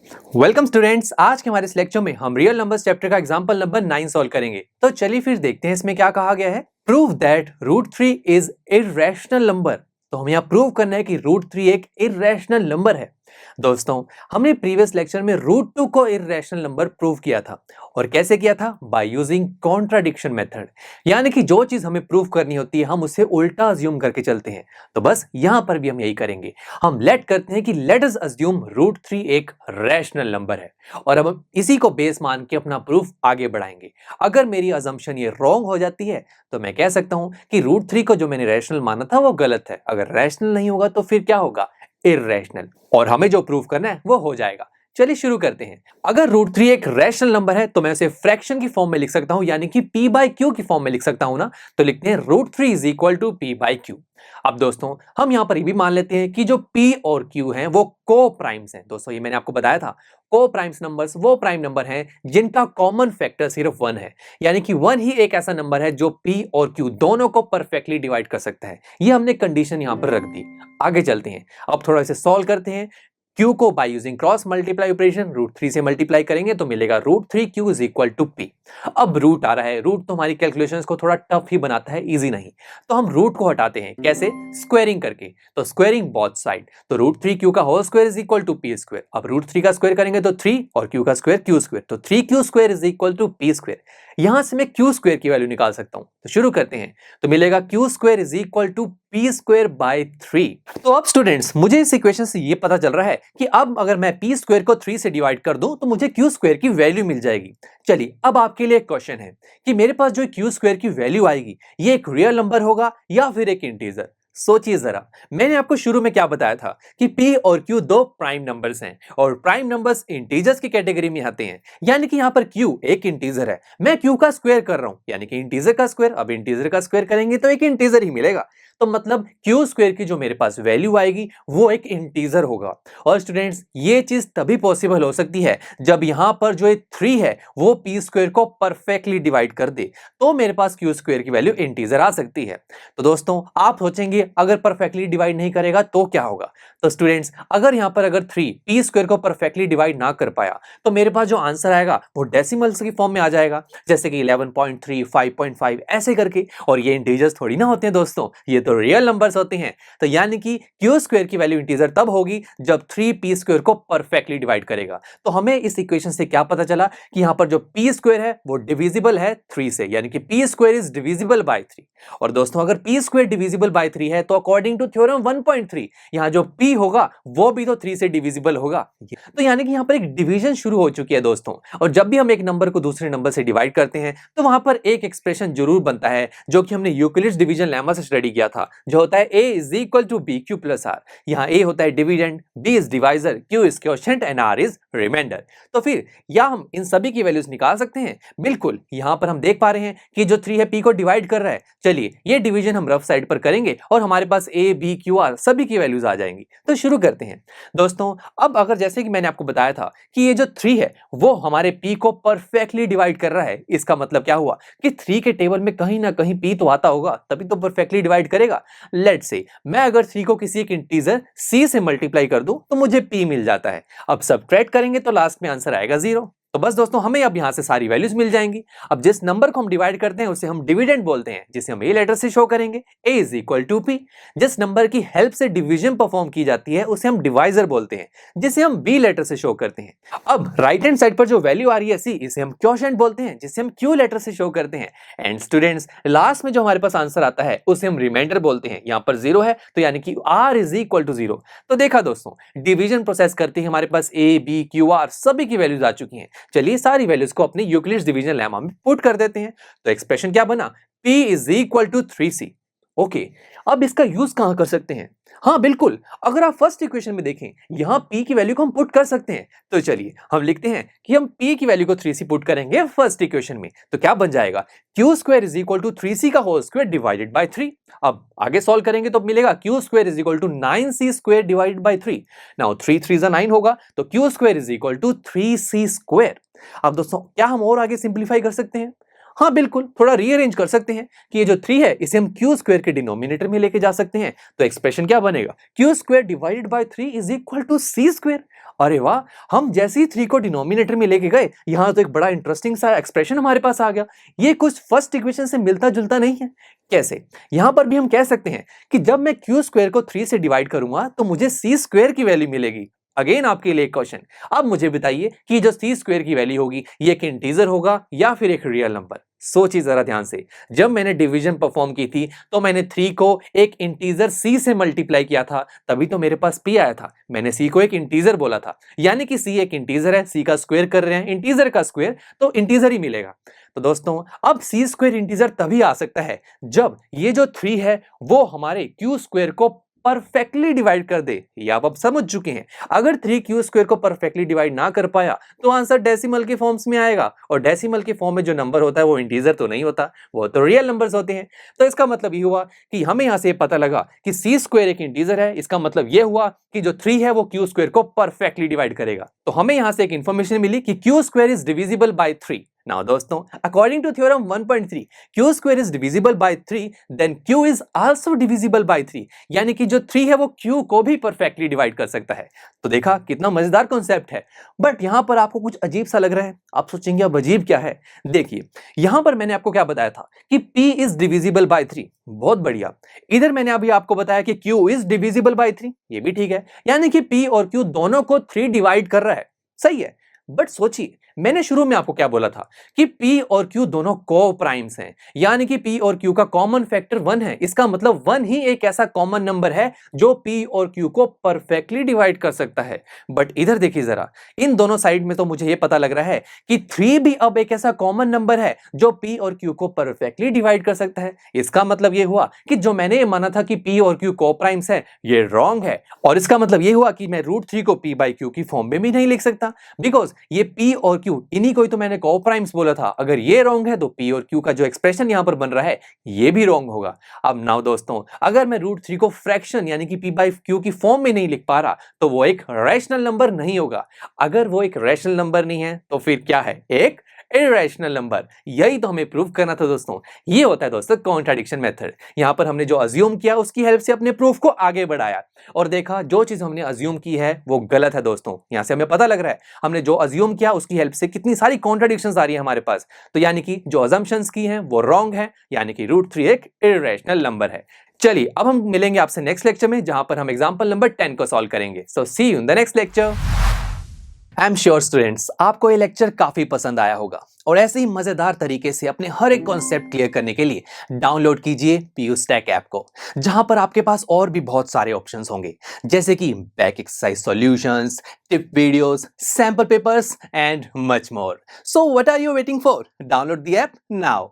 Welcome students, आज के हमारे इस लेक्चर में हम रियल नंबर्स चैप्टर का एग्जांपल नंबर 9 सॉल्व करेंगे। तो चलिए फिर देखते हैं इसमें क्या कहा गया है। Prove that √3 is irrational number. तो हमें यहाँ प्रूव करना है कि √3 एक इर्रेशनल नंबर है। दोस्तों, हमने प्रीवियस लेक्चर में √2 को इर्रेशनल नंबर प्रूव किया था। और कैसे किया था? By using contradiction method. यानी कि जो चीज हमें प्रूव करनी होती है हम उसे उल्टा अज्यूम करके चलते हैं। तो बस यहां पर भी हम यही करेंगे। हम लेट करते हैं कि लेट अस अज्यूम √3 एक रैशनल नंबर है, और अब हम इसी को बेस मान के अपना प्रूफ आगे बढ़ाएंगे। अगर मेरी अजम्पशन ये रॉन्ग हो जाती है तो मैं कह सकता हूं कि √3 को जो मैंने रैशनल माना था वो गलत है। अगर रैशनल नहीं होगा तो फिर क्या होगा? इर्रेशनल। और हमें जो प्रूफ करना है वो हो जाएगा। चलिए शुरू करते हैं। अगर √3 एक रैशनल नंबर है तो मैं उसे फ्रैक्शन की फॉर्म में लिख सकता हूं, यानी कि p/q की फॉर्म में लिख सकता हूं ना। तो लिखते हैं √3 इज इक्वल टू p/q। अब दोस्तों, हम यहां पर ये भी मान लेते हैं कि जो p और q हैं वो को प्राइम्स हैं। दोस्तों, ये मैंने आपको बताया था, को प्राइम्स नंबर्स वो प्राइम नंबर हैं जिनका कॉमन फैक्टर सिर्फ 1 है। यानी कि 1 ही एक ऐसा नंबर है जो p और q दोनों को परफेक्टली डिवाइड कर सकता है। ये हमने कंडीशन यहां पर रख दी। आगे चलते हैं, अब थोड़ा इसे सॉल्व करते हैं। q को by using cross multiply operation √3 से मल्टीप्लाई करेंगे तो मिलेगा √3q is equal to p। अब रूट आ रहा है, रूट तो हमारी कैलकुलेशंस को थोड़ा टफ ही बनाता है, इजी नहीं। तो हम रूट को हटाते हैं, कैसे? स्क्वायरिंग करके। तो स्क्वायरिंग बोथ साइड, तो √3q का whole square is equal to p square. अब √3 का स्क्वायर करेंगे तो 3 और q का स्क्वायर q स्क्वायर, तो 3q square is equal to p square. यहां से मैं q स्क्वायर की वैल्यू निकाल सकता हूं। तो शुरू करते हैं, तो मिलेगा q square is equal to p square by 3। तो अब स्टूडेंट्स, मुझे इस इक्वेशन से ये पता चल रहा है कि अब अगर मैं p स्क्वायर को 3 से डिवाइड कर दूं तो मुझे q स्क्वायर की वैल्यू मिल जाएगी। चलिए, अब आपके लिए एक क्वेश्चन है कि मेरे पास जो q स्क्वायर की वैल्यू आएगी ये एक रियल नंबर होगा या फिर एक इंटीजर। सोचिए जरा, मैंने आपको शुरू में क्या बताया था कि p और q दो प्राइम नंबर्स हैं, और प्राइम नंबर्स इंटीजर्स की कैटेगरी में आते हैं। यानी कि यहां पर q एक इंटीजर है, मैं q का स्क्वायर कर रहा हूं, यानी कि इंटीजर का स्क्वायर। अब इंटीजर का स्क्वायर करेंगे तो एक इंटीजर ही मिलेगा। तो मतलब q स्क्वायर की जो मेरे पास वैल्यू आएगी वो एक इंटीजर होगा। और स्टूडेंट्स, ये चीज तभी पॉसिबल हो सकती है जब यहां पर जो 3 है वो p स्क्वायर को परफेक्टली डिवाइड कर दे, तो मेरे पास q स्क्वायर की वैल्यू इंटीजर आ सकती है। तो दोस्तों, आप सोचेंगे अगर परफेक्टली डिवाइड नहीं करेगा तो क्या होगा? तो स्टूडेंट्स, अगर यहां पर अगर 3 p स्क्वायर को परफेक्टली डिवाइड ना कर पाया तो मेरे पास जो आंसर आएगा वो डेसिमल्स की फॉर्म में आ जाएगा, जैसे कि 11.3, 5.5 ऐसे करके। और ये इंटीजर्स थोड़ी ना होते हैं दोस्तों, ये तो रियल नंबर्स होते हैं। तो यानी कि q स्क्वायर की वैल्यू इंटीजर तब होगी जब 3p स्क्वायर को परफेक्टली डिवाइड करेगा। तो हमें इस इक्वेशन से क्या पता चला कि यहां पर जो p स्क्वायर है वो डिविजिबल है 3 से, यानी कि p square is divisible by 3। और दोस्तों, अगर p स्क्वायर डिविजिबल बाय 3 है तो अकॉर्डिंग टू थ्योरम 1.3 यहां जो p होगा वो भी तो 3 से डिविजिबल होगा। तो यानी कि यहां पर एक डिवीजन शुरू हो चुकी है दोस्तों। और जब भी हम एक नंबर को दूसरे नंबर से डिवाइड करते हैं तो वहां पर एक एक्सप्रेशन जरूर बनता है जो कि हमने यूक्लिड्स डिवीजन लेमा से स्टडी किया था, जो होता है a is equal to bq plus r। यहां a होता है dividend, b is divisor, q is quotient and r is remainder. तो फिर या हम इन सभी की वैल्यूज निकाल सकते हैं। बिल्कुल, यहां पर हम देख पा रहे हैं कि जो 3 है p को डिवाइड कर रहा है। चलिए, ये डिवीजन हम रफ साइड पर करेंगे और हमारे पास a b q r सभी की वैल्यूज आ जाएंगी। तो शुरू करते हैं दोस्तों। अब अगर जैसे कि मैंने आपको बताया था कि ये जो 3 है वो हमारे p को परफेक्टली डिवाइड कर रहा है, इसका मतलब क्या हुआ कि 3 के टेबल में कहीं ना कहीं p तो आता होगा, तभी तो परफेक्टली डिवाइड करेगा। लेट्स से मैं अगर 3 को किसी एक इंटीजर c से मल्टीप्लाई कर दूं तो मुझे p मिल जाता है। अब सब्ट्रैक्ट करेंगे तो लास्ट में आंसर आएगा 0। तो बस दोस्तों, हमें अब यहां से सारी वैल्यूज मिल जाएंगी। अब जिस नंबर को हम डिवाइड करते हैं उसे हम डिविडेंड बोलते हैं, जिसे हम ए लेटर से शो करेंगे, a is equal to p। जिस नंबर की हेल्प से डिवीजन परफॉर्म की जाती है उसे हम डिवाइजर बोलते हैं, जिसे हम b लेटर से शो करते हैं। अब राइट हैंड साइड पर जो वैल्यू आ रही है c, इसे हम क्वोशिएंट बोलते हैं, जिसे हम q लेटर से शो करते हैं। एंड स्टूडेंट्स, लास्ट में जो हमारे पास आंसर आता है उसे हम रिमाइंडर बोलते हैं। यहां पर 0 है तो यानी कि r इज इक्वल टू 0। तो देखा दोस्तों, डिवीजन प्रोसेस करते ही हमारे पास a b q r सभी की वैल्यूज आ चुकी हैं। चलिए, सारी वैल्यूज को अपने यूक्लिड्स डिवीजन लेमा में पुट कर देते हैं। तो एक्सप्रेशन क्या बना? p is equal to 3c। Okay, अब इसका यूज कहां कर सकते हैं? हाँ बिल्कुल, अगर आप फर्स्ट इक्वेशन में देखें, यहां p की वैल्यू को हम पुट कर सकते हैं। तो चलिए हम लिखते हैं कि हम p की वैल्यू को 3c पुट करेंगे फर्स्ट इक्वेशन में। तो क्या बन जाएगा? q square is equal to 3c का होल स्क्वायर डिवाइडेड बाय 3। अब आगे सॉल्व करेंगे तो मिलेगा q square is equal to 9c square divided by 3। Now 3 3 जा 9 होगा, तो q square is equal to 3c square. अब दोस्तों, क्या हम और आगे सिंपलीफाई कर सकते हैं? हाँ बिल्कुल, थोड़ा रीअरेंज कर सकते हैं कि ये जो 3 है इसे हम क्यू स्क्वायर के डिनोमिनेटर में लेके जा सकते हैं। तो एक्सप्रेशन क्या बनेगा, q square divided by 3 is equal to c square. अरे वाह, हम जैसे ही 3 को डिनोमिनेटर में लेके गए, यहां तो एक बड़ा इंटरेस्टिंग सा एक्सप्रेशन हमारे पास आ गया। ये कुछ फर्स्ट इक्वेशन से मिलता जुलता नहीं है। कैसे? यहां पर भी हम कह सकते हैं कि जब मैं क्यू स्क्वायर को 3 से डिवाइड करूंगा तो मुझे सी स्क्वायर की वैल्यू मिलेगी। अगेन आपके लिए एक क्वेश्चन, अब मुझे बताइए कि जो सी स्क्वायर की वैल्यू होगी ये एक इंटीजर होगा या फिर एक रियल नंबर। सोचिए जरा ध्यान से, जब मैंने डिवीजन परफॉर्म की थी तो मैंने 3 को एक इंटीजर c से मल्टीप्लाई किया था, तभी तो मेरे पास p आया था। मैंने c को एक इंटीजर बोला था, यानी कि c एक इंटीजर है, c का स्क्वायर कर रहे हैं, इंटीजर का स्क्वायर तो इंटीजर ही मिलेगा। तो दोस्तों अब सी स्क्वायर इंटीजर तभी आ सकता है जब ये जो 3 है वो हमारे क्यू स्क्वायर को परफेक्टली डिवाइड कर दे। ये आप अब समझ चुके हैं। अगर 3 क्यू स्क्वायर को परफेक्टली डिवाइड ना कर पाया तो आंसर डेसिमल के फॉर्म्स में आएगा, और डेसिमल के फॉर्म में जो नंबर होता है वो इंटीजर तो नहीं होता, वो तो रियल नंबर्स होते हैं। तो इसका मतलब ये हुआ कि हमें यहां से पता लगा कि सी स्क्वायर एक इंटीजर है। इसका मतलब ये हुआ कि जो 3 है वो क्यू स्क्वायर को परफेक्टली डिवाइड करेगा। तो हमें यहां से एक इंफॉर्मेशन मिली कि Q square is divisible by 3। Now दोस्तों, according to theorem 1.3, q square is divisible by 3, then q is also divisible by 3, यानी कि जो 3 है वो q को भी परफेक्टली डिवाइड कर सकता है। तो देखा कितना मजेदार कॉन्सेप्ट है। बट यहां पर आपको कुछ अजीब सा लग रहा है, आप सोचेंगे अब अजीब क्या है। देखिए यहां पर मैंने आपको क्या बताया था कि p is divisible by 3, बहुत बढ़िया। इधर मैंने अभी आपको बताया कि q is divisible by 3, ये भी ठीक है, यानी कि p और q दोनों को 3 डिवाइड कर रहा है, सही है। बट सोचिए, मैंने शुरू में आपको क्या बोला था कि P और Q दोनों को प्राइम्स हैं, यानी कि P और Q का कॉमन फैक्टर 1 है। इसका मतलब 1 ही एक ऐसा कॉमन नंबर है जो P और Q को परफेक्टली डिवाइड कर सकता है। बट इधर देखिए जरा, इन दोनों साइड में तो मुझे यह पता लग रहा है कि 3 भी अब एक ऐसा कॉमन नंबर है जो P और Q को परफेक्टली डिवाइड कर सकता है। इसका मतलब यह हुआ कि जो मैंने ये माना था कि P और Q को प्राइम्स है, ये रॉन्ग है। और इसका मतलब यह हुआ कि मैं √3 को P बाई Q की फॉर्म में भी नहीं लिख सकता, बिकॉज ये P और Q इन्हीं को ही तो मैंने को-प्राइम्स बोला था। अगर ये रॉन्ग है तो P और Q का जो एक्सप्रेशन यहां पर बन रहा है ये भी रॉन्ग होगा। अब नाउ दोस्तों, अगर मैं √3 को फ्रैक्शन यानी कि P बाई Q की फॉर्म में नहीं लिख पा रहा तो वो एक रैशनल नंबर नहीं होगा। अगर वो एक रैशनल नंबर नहीं है तो फिर क्या है, एक इरेशनल नंबर। यही तो हमें प्रूव करना था दोस्तों। ये होता है दोस्तों कॉन्ट्राडिक्शन मेथड। यहां पर हमने जो अज्यूम किया उसकी हेल्प से अपने प्रूफ को आगे बढ़ाया और देखा जो चीज हमने अज्यूम की है वो गलत है दोस्तों। यहां से हमें पता लग रहा है हमने जो अज्यूम किया उसकी हेल्प से कितनी सारी कॉन्ट्राडिक्शंस आ रही है हमारे पास। तो यानी कि जो अजम्पशंस की हैं वो रॉन्ग है, यानी कि √3 एक इरेशनल नंबर है। चलिए अब हम मिलेंगे आपसे नेक्स्ट लेक्चर में जहां पर हम एग्जांपल नंबर 10 को सॉल्व करेंगे। So see you in the next lecture. I am sure students आपको ये लेक्चर काफी पसंद आया होगा और ऐसे ही मजेदार तरीके से अपने हर एक कॉन्सेप्ट क्लियर करने के लिए डाउनलोड कीजिए PU Stack ऐप को, जहां पर आपके पास और भी बहुत सारे ऑप्शंस होंगे जैसे कि back exercise solutions, tip videos, sample papers and much more. So what are you waiting for? Download the app now.